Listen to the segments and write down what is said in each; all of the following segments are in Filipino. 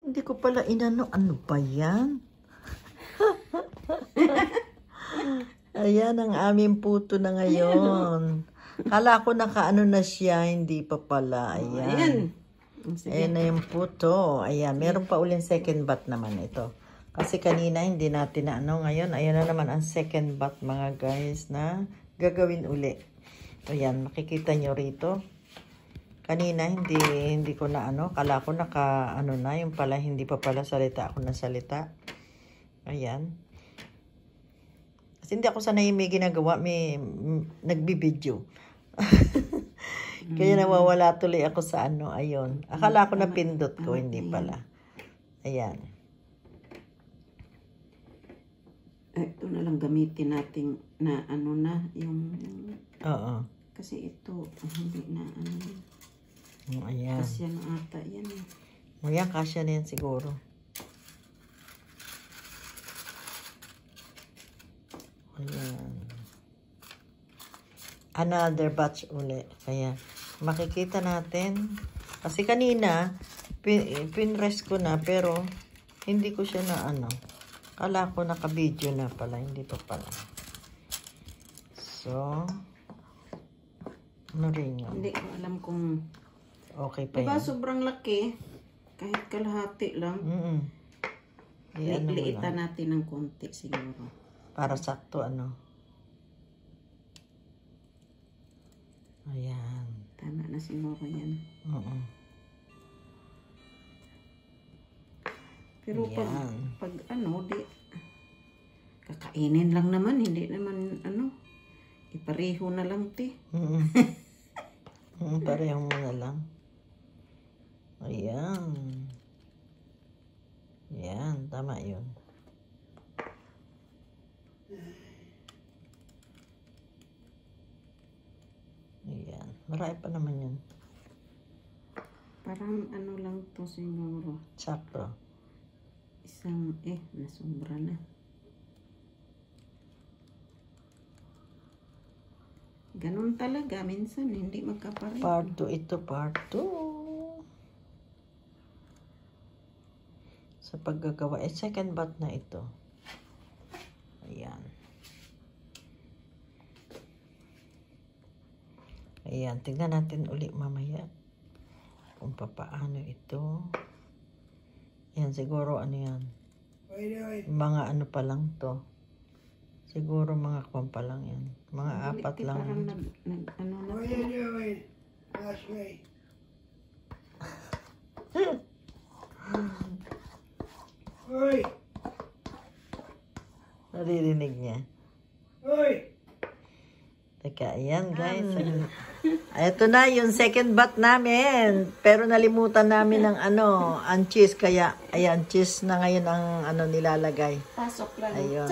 Hindi ko pala inano. Ano ba yan? Ayan ang aming puto na ngayon. Kala ko nakaano na siya. Hindi pa pala. Ayan. Ayan na yung puto. Ayan. Meron pa ulit second bat naman ito. Kasi kanina hindi natin na ano. Ngayon, ayan na naman ang second bat mga guys na gagawin uli. Ayan. Makikita nyo rito. Kanina hindi ko na ano, kala ko naka ano na, yung pala hindi pa pala salita ako na salita. Ayan. Kasi hindi ako sanay may ginagawa, may nagbibideo. Kaya nawawala tuloy ako sa ano, ayun. Akala ko na pindot ko, hindi pala. Ayan. Ito na lang gamitin natin na ano na, yung... Oo. Kasi ito, hindi na ano. Ayan. Kasya na ata yan. Ayan, kasya na yan siguro. Ayan. Another batch uli. Kaya, makikita natin. Kasi kanina, pinrest ko na, pero hindi ko siya na ano. Kala ko naka-video na pala. Hindi pa pala. So, ano rin yun? Hindi ko alam kung... Okay pa diba yan. sobrang laki? Kahit kalahati lang. Liitan natin ng konti siguro. Para sakto ano. Ayan. Tama na siguro yan. Pero pag ano, di... Kakainin lang naman. Hindi naman ano. Ipareho na lang, te. Pareho mo na lang. Ayan. Ayan, tama yun. Ayan. Marami pa naman yun. Parang ano lang to siguro. Sakto. Isang, nasumbra na. Ganun talaga. Minsan, hindi magkapareho. Part 2 ito, part 2. Sa paggagawa. Second bat na ito. Ayan. Ayan. Tingnan natin uli mamaya. Kung papaano ito. Ayan. Siguro ano yan. Mga ano pa lang to. Siguro mga kwan pa lang yan. Mga apat lang. Parang ano na. What are you doing? Last week. Oi! Naririnig niya. Oi! Teka, ayan guys. Ito na yung second bat namin. Pero nalimutan namin ng ano, ang cheese. Kaya, ayan, cheese na ngayon ang ano nilalagay. Pasok lang. Ayun.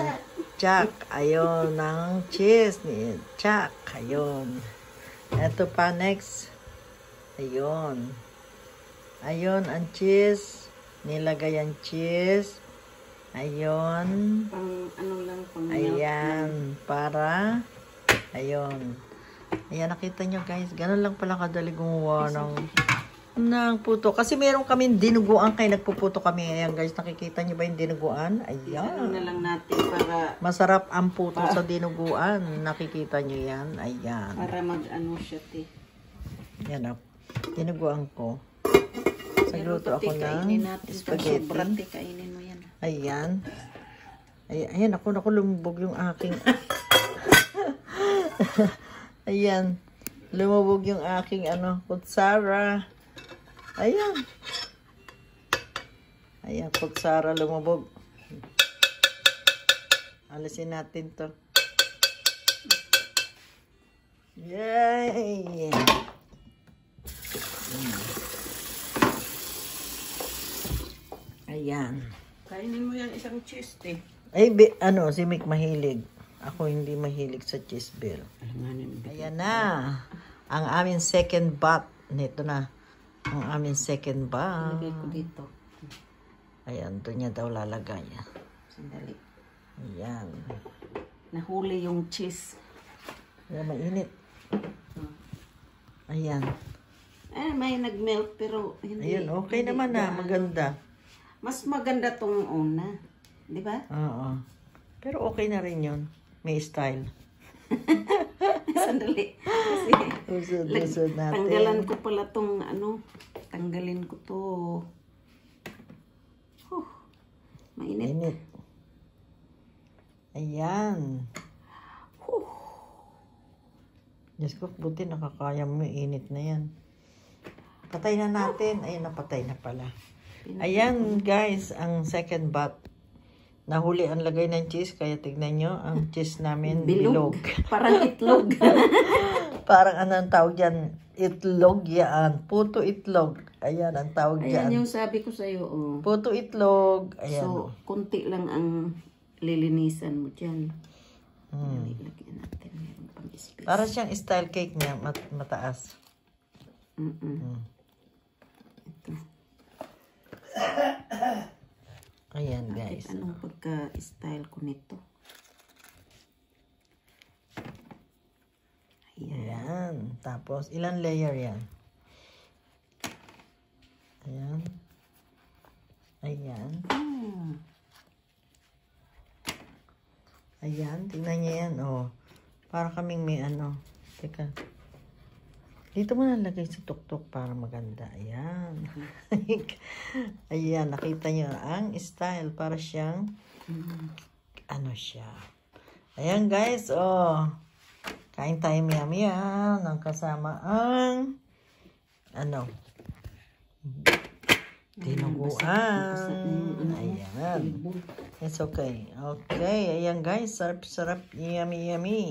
Chak. Ayun, ang cheese ni Chak. Ayun. Ito pa next. Ayun. Ayun, ang cheese. Nilagay ang cheese. Ayun. Pang ano lang, pang Ayan. Para. Ayun. Ayan, nakita nyo guys. Ganun lang pala kadali gumawa ng puto. Kasi meron kami dinuguan kayo. Nagpuputo kami. Ayan guys, nakikita nyo ba yung dinuguan? Ayan. Ano na lang natin para... Masarap ang puto sa dinuguan. Nakikita nyo yan. Ayan. Para mag-ano siya, te. Yan ako. Dinuguan ko. Nagluto ako ng spaghetti. Kainin mo yan. Ayan. Ayan, ako lumubog yung aking... Ayan. Lumubog yung aking kutsara. Ayan. Ayan, kutsara lumubog. Alisin natin to. Yay! Ayan. Kainin mo yan isang cheese, te. Ay, si Mick mahilig. Ako hindi mahilig sa cheese bill. Ayan na. Ang aming second bat. Nito na. Ang aming second bat. Lagay ko dito. Ayan, doon niya daw lalagay. Sandali. Ayan. Nahuli yung cheese. Ayan, mainit. Ayan. May nag-melt pero hindi. Ayan, okay hindi naman na. gaano. Maganda. Mas maganda tong una. Di ba? Oo. Pero okay na rin yun. May style. Sandali. Kasi, Usod natin. tanggalan ko pala tong ano. Tanggalin ko to. Mainit. Init. Ayan. Diyos ko, buti nakakaya mo yung init na yan. Patay na natin. Ayun, napatay na pala. Ayan, guys, ang second bat. Nahuli ang lagay ng cheese, kaya tignan nyo, ang cheese namin bilog. Parang itlog. Parang anong tawag dyan? Itlog yan. Puto itlog. Ayan, ang tawag Ayan dyan. yung sabi ko sa'yo. Oh. Puto itlog. Ayan. So, konti lang ang lilinisan mo dyan. Hmm. Lagyan natin. Meron pang space. Para siyang style cake niya, mataas. Ito. Ayan, guys. Anong pagka-style ko nito? Ayan. Tapos, ilan layer yan? Ayan. Ayan. Ayan. Tingnan niyo yan. Oh. Para kaming may ano. Teka. Dito mo nalagay sa tuktok para maganda. Ayan. Ayan. Nakita niyo ang style. Para siyang ano siya. Ayan, guys. Oh. Kain tayo maya-maya ng kasama ang ano? Dinuguan. Ayan. It's okay. Okay. Ayan, guys. Sarap-sarap. Yummy, yummy.